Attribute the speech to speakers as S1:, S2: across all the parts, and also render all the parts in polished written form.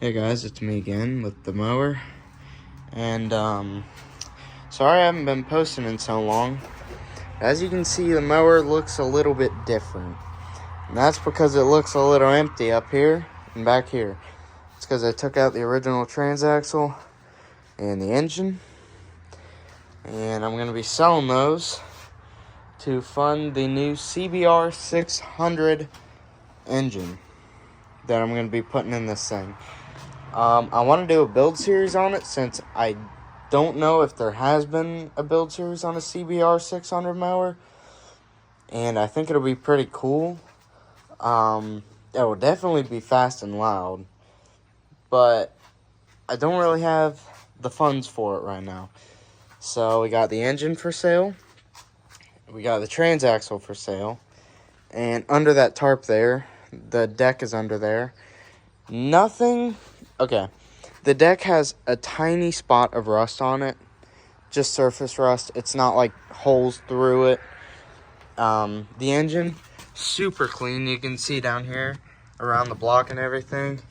S1: Hey guys, it's me again with the mower, and sorry I haven't been posting in so long. As you can see, the mower looks a little bit different, and that's because it looks a little empty up here and back here. It's because I took out the original transaxle and the engine, and I'm going to be selling those to fund the new CBR 600 engine that I'm going to be putting in this thing. I want to do a build series on it since I don't know if there has been a build series on a CBR 600 mower, and I think it'll be pretty cool. It will definitely be fast and loud, but I don't really have the funds for it right now. So we got the engine for sale, we got the transaxle for sale, and under that tarp there, the deck is under there. Nothing. Okay, the deck has a tiny spot of rust on it, just surface rust. It's not like holes through it. The engine, super clean. You can see down here around the block and everything.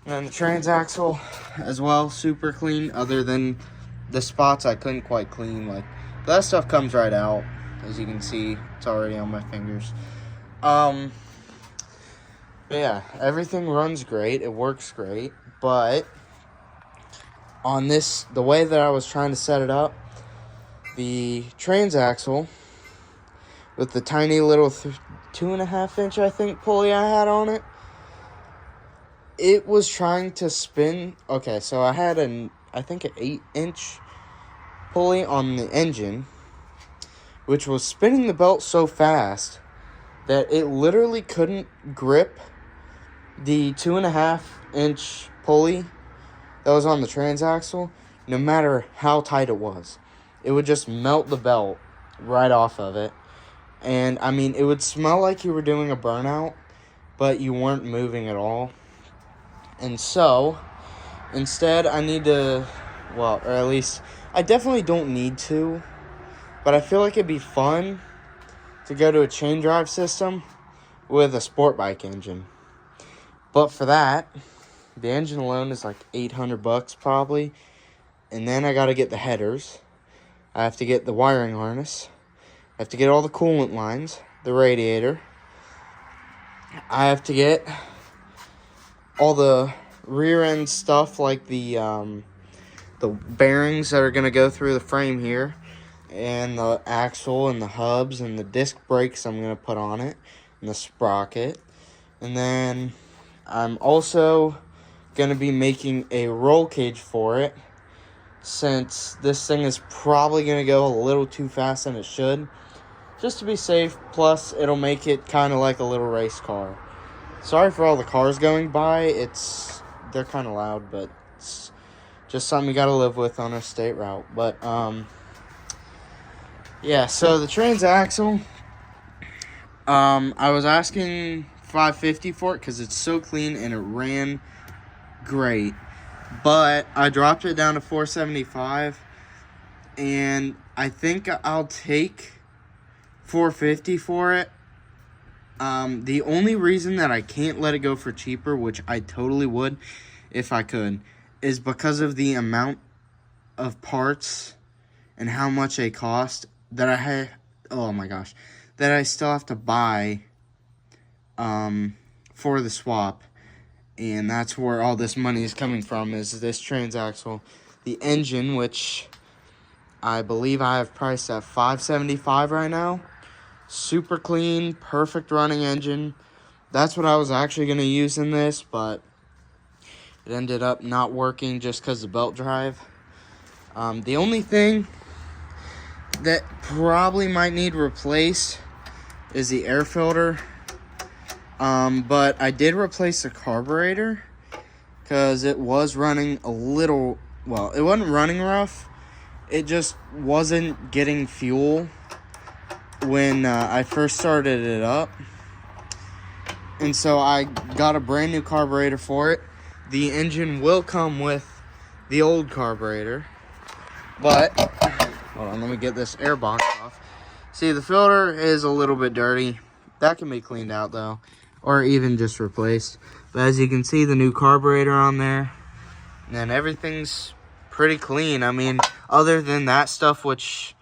S1: And then the transaxle as well, super clean, other than the spots I couldn't quite clean. Like, that stuff comes right out. As you can see, it's already on my fingers. Yeah, everything runs great. It works great. But on this, the way that I was trying to set it up, the transaxle with the tiny little 2.5 inch, I think, pulley I had on it, it was trying to spin. Okay, so I had I think an 8-inch pulley on the engine, which was spinning the belt so fast that it literally couldn't grip the 2.5-inch pulley that was on the transaxle, no matter how tight it was. It would just melt the belt right off of it. And, I mean, it would smell like you were doing a burnout, but you weren't moving at all. And so, instead, I need to, well, or at least, I definitely don't need to, but I feel like it'd be fun to go to a chain drive system with a sport bike engine. But for that, the engine alone is like $800 probably. And then I got to get the headers. I have to get the wiring harness. I have to get all the coolant lines, the radiator. I have to get all the rear end stuff, like the bearings that are going to go through the frame here, and the axle and the hubs and the disc brakes I'm going to put on it, and the sprocket. And then I'm also going to be making a roll cage for it, since this thing is probably going to go a little too fast than it should, just to be safe. Plus, it'll make it kind of like a little race car. Sorry for all the cars going by. They're kind of loud, but it's just something you got to live with on a state route. But, yeah, so the transaxle, I was asking $550 for it because it's so clean and it ran great, but I dropped it down to $475, and I think I'll take $450 for it. The only reason that I can't let it go for cheaper, which I totally would if I could, is because of the amount of parts and how much they cost that that I still have to buy for the swap. And that's where all this money is coming from, is this transaxle. The engine, which I believe I have priced at $575 right now. Super clean, perfect running engine. That's what I was actually going to use in this, but it ended up not working just because of the belt drive. The only thing that probably might need replaced is the air filter. But I did replace the carburetor because it was running a little, well, it wasn't running rough. It just wasn't getting fuel when I first started it up. And so I got a brand new carburetor for it. The engine will come with the old carburetor. But, hold on, let me get this air box off. See, the filter is a little bit dirty. That can be cleaned out though, or even just replaced. But as you can see, the new carburetor on there. And everything's pretty clean. I mean, other than that stuff, which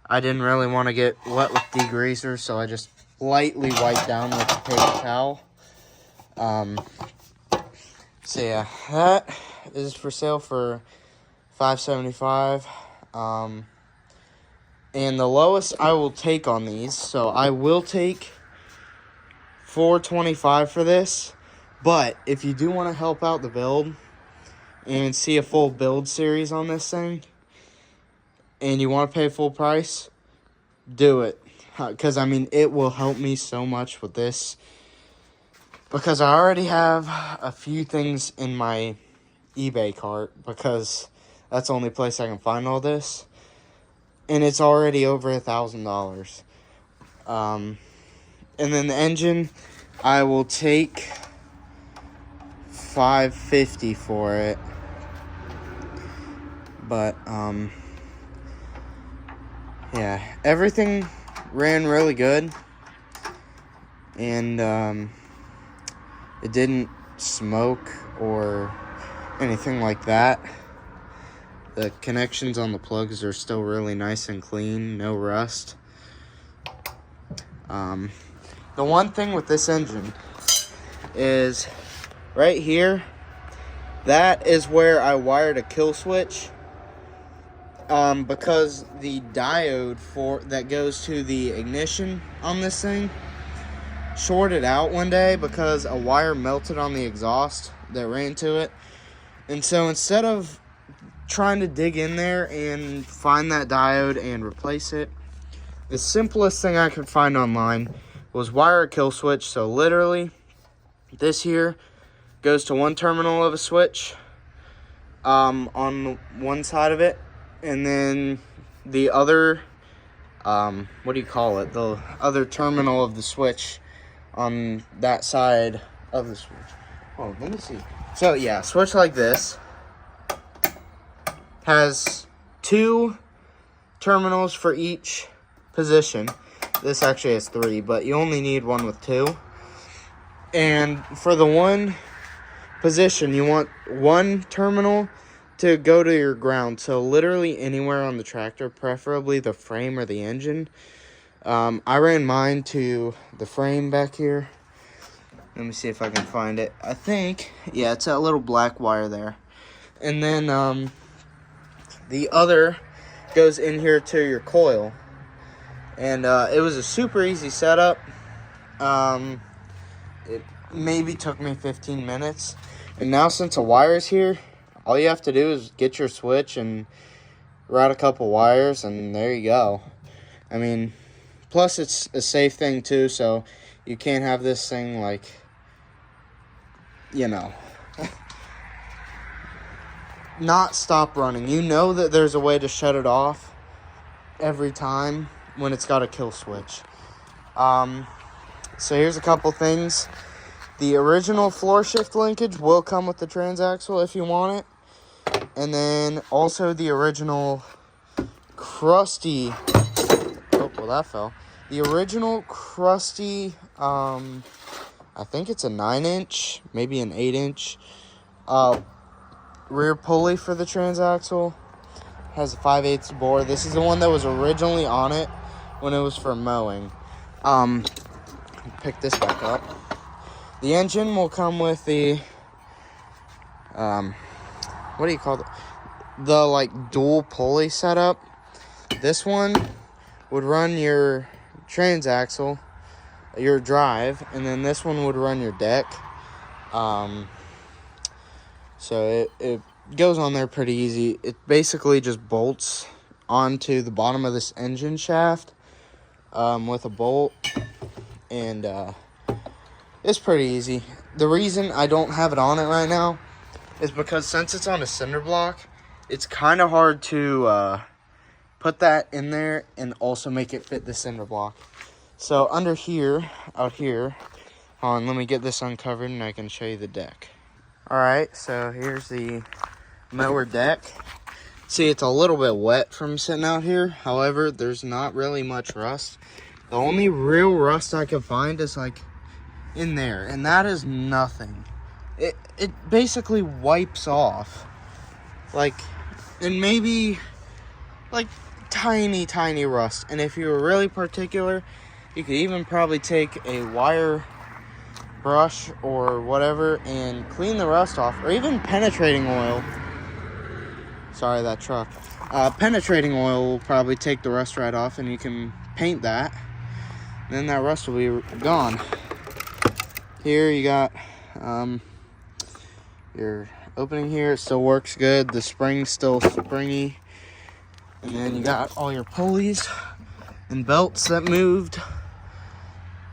S1: I didn't really want to get wet with degreaser, so I just lightly wiped down with a paper towel. So yeah, that is for sale for $575. And the lowest I will take on these, so I will take $425 for this. But if you do want to help out the build and see a full build series on this thing, and you want to pay full price, do it. Because, I mean, it will help me so much with this. Because I already have a few things in my eBay cart, because that's the only place I can find all this. And it's already over $1,000. And then the engine, I will take $550 for it. But, yeah, everything ran really good. And, it didn't smoke or anything like that. The connections on the plugs are still really nice and clean, no rust. The one thing with this engine is right here, that is where I wired a kill switch. Because the diode that goes to the ignition on this thing shorted out one day because a wire melted on the exhaust that ran to it. And so instead of trying to dig in there and find that diode and replace it, the simplest thing I could find online was wire a kill switch. So literally, this here goes to one terminal of a switch on one side of it, and then the other, what do you call it? The other terminal of the switch on that side of the switch. Oh, let me see. So yeah, switch like this has 2 terminals for each position. This actually has 3, but you only need one with 2. And for the one position, you want one terminal to go to your ground. So literally anywhere on the tractor, preferably the frame or the engine. I ran mine to the frame back here. Let me see if I can find it. I think, yeah, it's that little black wire there. And then the other goes in here to your coil. And it was a super easy setup. It maybe took me 15 minutes. And now since a wire is here, all you have to do is get your switch and route a couple wires, and there you go. I mean, plus it's a safe thing too, so you can't have this thing like, you know, not stop running. You know that there's a way to shut it off every time when it's got a kill switch. So here's a couple things. The original floor shift linkage will come with the transaxle if you want it. And then also the original crusty, oh, well that fell. The original crusty, I think it's a 9-inch, maybe an 8-inch, rear pulley for the transaxle. Has a 5/8 bore. This is the one that was originally on it when it was for mowing. Pick this back up. The engine will come with the, what do you call it? The like dual pulley setup. This one would run your transaxle, your drive, and then this one would run your deck. So it goes on there pretty easy. It basically just bolts onto the bottom of this engine shaft with a bolt, and it's pretty easy. The reason I don't have it on it right now is because since it's on a cinder block, it's kind of hard to put that in there and also make it fit the cinder block. So under here, out here, hold on, let me get this uncovered and I can show you the deck. Alright, so here's the mower deck. See, it's a little bit wet from sitting out here. However, there's not really much rust. The only real rust I can find is like in there, and that is nothing. it basically wipes off. Like, and maybe, like, tiny rust. And if you were really particular, you could even probably take a wire brush or whatever and clean the rust off, or even penetrating oil. Sorry, that truck. Penetrating oil will probably take the rust right off, and you can paint that. Then that rust will be gone. Here you got your opening here. It still works good. The spring's still springy. And then you got all your pulleys and belts that moved.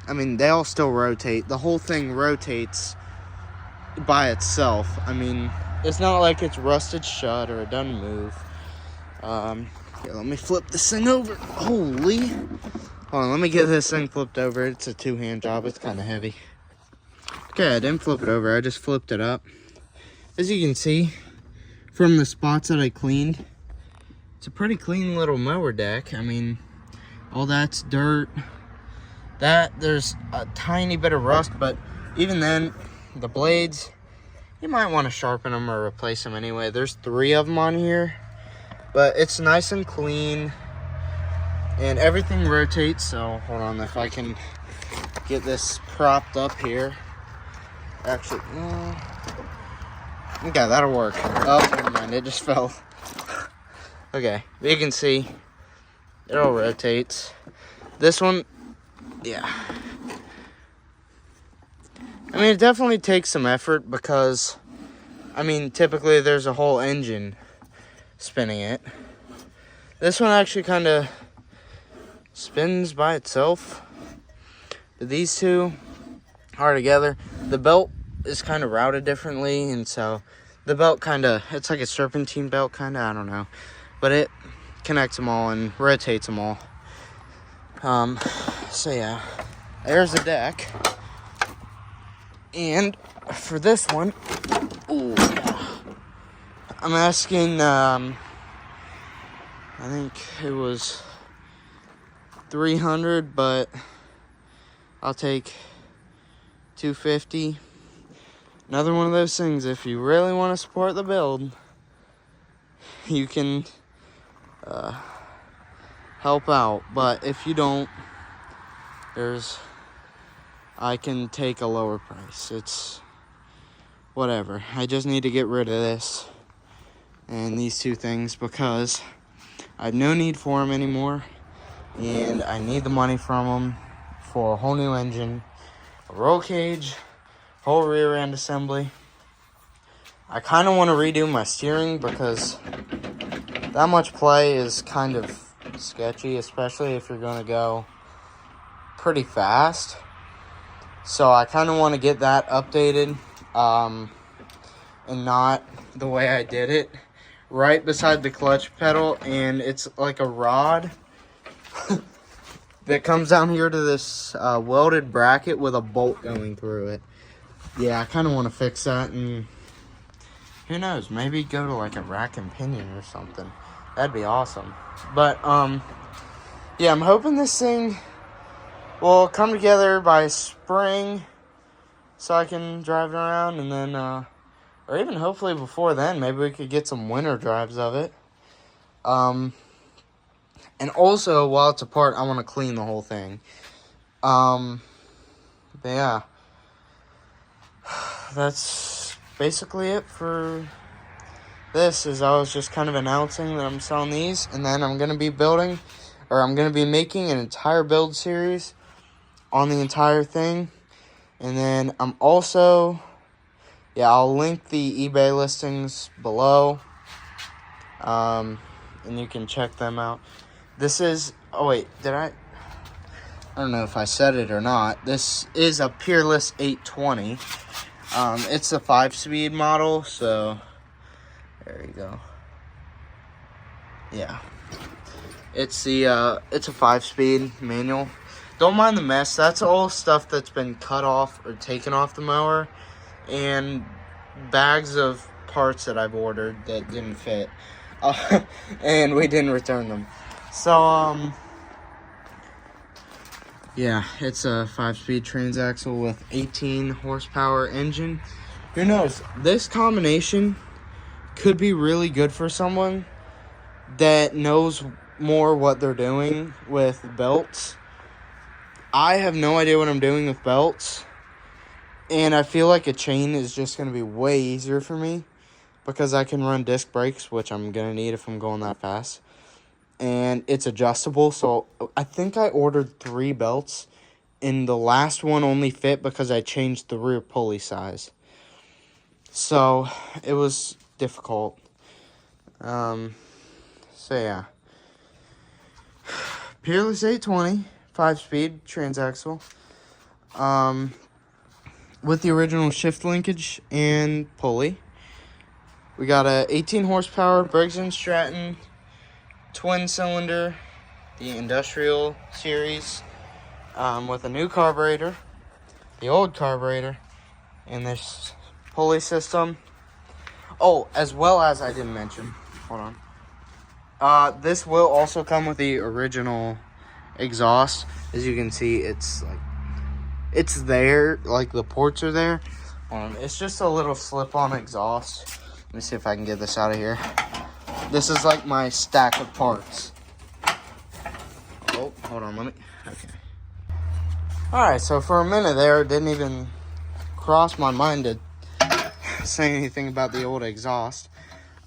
S1: I mean, they all still rotate. The whole thing rotates by itself. I mean, it's not like it's rusted shut or it doesn't move. Here, let me flip this thing over. Holy. Hold on, let me get this thing flipped over. It's a two-hand job. It's kind of heavy. Okay, I didn't flip it over. I just flipped it up. As you can see, from the spots that I cleaned, it's a pretty clean little mower deck. I mean, all that's dirt. There's a tiny bit of rust, but even then, the blades, you might want to sharpen them or replace them anyway. There's 3 of them on here, but it's nice and clean, and everything rotates. So hold on, if I can get this propped up here. Actually, okay, that'll work. Oh, never mind, it just fell. Okay, but you can see it all rotates. This one, yeah. I mean, it definitely takes some effort because, I mean, typically there's a whole engine spinning it. This one actually kind of spins by itself. But these two are together. The belt is kind of routed differently, and so the belt kind of, it's like a serpentine belt kind of, I don't know. But it connects them all and rotates them all. So yeah, there's the deck. And for this one, ooh, I'm asking, I think it was 300, but I'll take 250. Another one of those things, if you really want to support the build, you can help out. But if you don't, I can take a lower price. It's whatever. I just need to get rid of this and these 2 things because I have no need for them anymore, and I need the money from them for a whole new engine, a roll cage, whole rear end assembly. I kind of want to redo my steering because that much play is kind of sketchy, especially if you're going to go pretty fast. So I kind of want to get that updated, and not the way I did it, right beside the clutch pedal, and it's like a rod that comes down here to this welded bracket with a bolt going through it. Yeah, I kind of want to fix that, and who knows, maybe go to like a rack and pinion or something. That'd be awesome. But yeah, I'm hoping this thing will come together by spring so I can drive it around, and then or even hopefully before then, maybe we could get some winter drives of it. And also, while it's apart, I want to clean the whole thing. But yeah, that's basically it for this. Is I was just kind of announcing that I'm selling these, and then I'm going to be building, or I'm going to be making an entire build series on the entire thing. And then I'm also, yeah, I'll link the eBay listings below, and you can check them out. This is, oh wait, I don't know if I said it or not. This is a Peerless 820. It's a 5-speed model, so there you go. Yeah, it's a 5-speed manual. Don't mind the mess. That's all stuff that's been cut off or taken off the mower, and bags of parts that I've ordered that didn't fit, and we didn't return them. So yeah, it's a 5-speed Transaxle with 18 horsepower engine. who knows? This combination could be really good for someone that knows more what they're doing with belts. I have no idea what I'm doing with belts, and I feel like a chain is just going to be way easier for me because I can run disc brakes, which I'm going to need if I'm going that fast. And it's adjustable, so I think I ordered 3 belts, and the last one only fit because I changed the rear pulley size. So it was difficult. So yeah. Peerless 820, 5-speed transaxle. With the original shift linkage and pulley. We got a 18 horsepower Briggs & Stratton twin cylinder, the industrial series, with a new carburetor, the old carburetor, and this pulley system. Oh, as well as I didn't mention, hold on. This will also come with the original exhaust. As you can see, it's there, like the ports are there. It's just a little slip-on exhaust. Let me see if I can get this out of here. This is like my stack of parts. Oh, hold on, let me, okay. Alright, so for a minute there, it didn't even cross my mind to say anything about the old exhaust.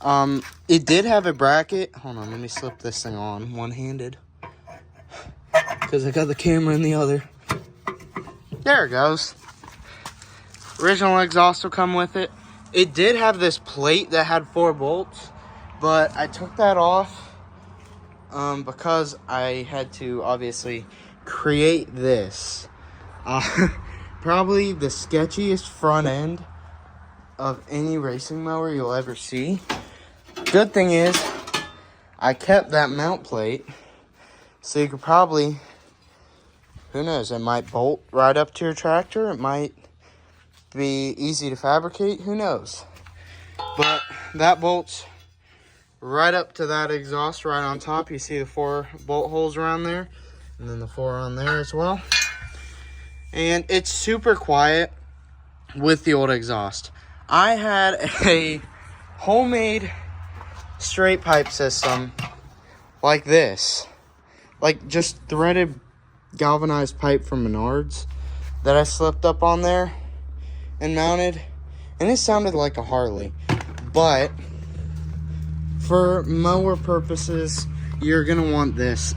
S1: It did have a bracket. Hold on, let me slip this thing on one-handed, because I got the camera in the other. There it goes. Original exhaust will come with it. It did have this plate that had 4 bolts, but I took that off because I had to obviously create this. Probably the sketchiest front end of any racing mower you'll ever see. Good thing is, I kept that mount plate, so you could probably, who knows, it might bolt right up to your tractor. It might be easy to fabricate, who knows. But that bolts right up to that exhaust right on top. You see the 4 bolt holes around there, and then the 4 on there as well. And it's super quiet with the old exhaust. I had a homemade straight pipe system like this, like just threaded galvanized pipe from Menards that I slipped up on there and mounted, and it sounded like a Harley. But for mower purposes, you're gonna want this.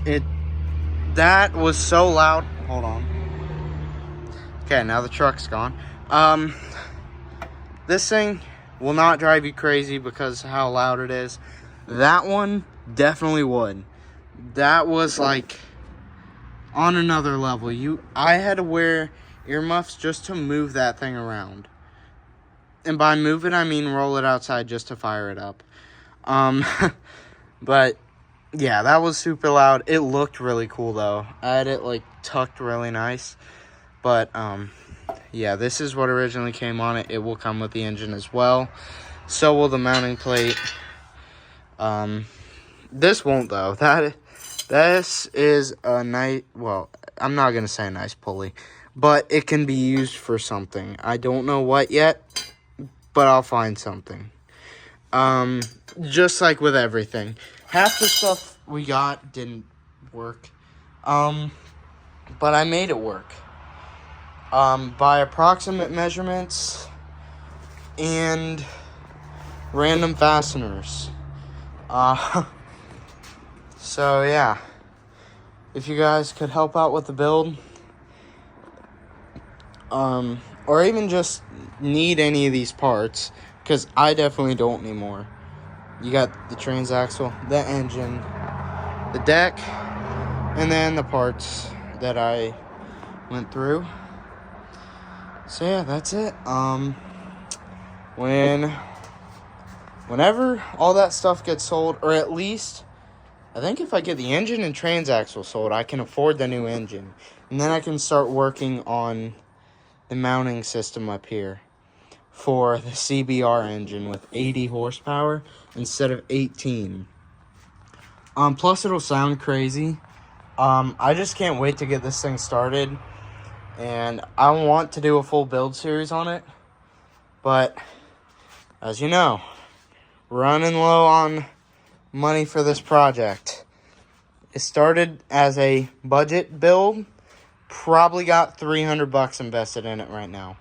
S1: That was so loud. Hold on. Okay, now the truck's gone. This thing will not drive you crazy because of how loud it is. That one definitely would. That was like on another level. I had to wear earmuffs just to move that thing around. And by move it, I mean roll it outside just to fire it up. But yeah, that was super loud. It looked really cool though. I had it like tucked really nice. But yeah, this is what originally came on it. It will come with the engine as well. So will the mounting plate. This won't though. This is a nice, well, I'm not going to say a nice pulley, but it can be used for something. I don't know what yet, but I'll find something. Just like with everything. Half the stuff we got didn't work. But I made it work. By approximate measurements and random fasteners. So yeah, if you guys could help out with the build, or even just need any of these parts, because I definitely don't need more. You got the transaxle, the engine, the deck, and then the parts that I went through. So yeah, that's it. Whenever all that stuff gets sold, or at least, I think if I get the engine and transaxle sold, I can afford the new engine. And then I can start working on the mounting system up here for the CBR engine with 80 horsepower instead of 18. Plus it'll sound crazy. I just can't wait to get this thing started. And I want to do a full build series on it. But, as you know, running low on money for this project. It started as a budget build. Probably got $300 invested in it right now.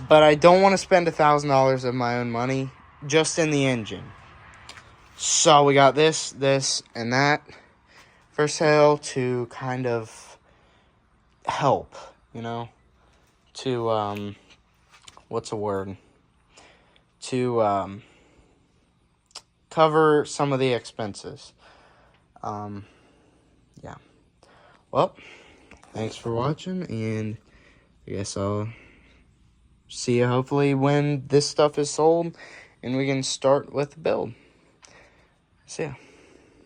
S1: But I don't want to spend $1,000 of my own money just in the engine. So we got this, and that for sale to kind of help, to, what's a word? To, cover some of the expenses. Yeah. Well, thanks for watching, and I guess I'll see you hopefully when this stuff is sold and we can start with the build. See ya.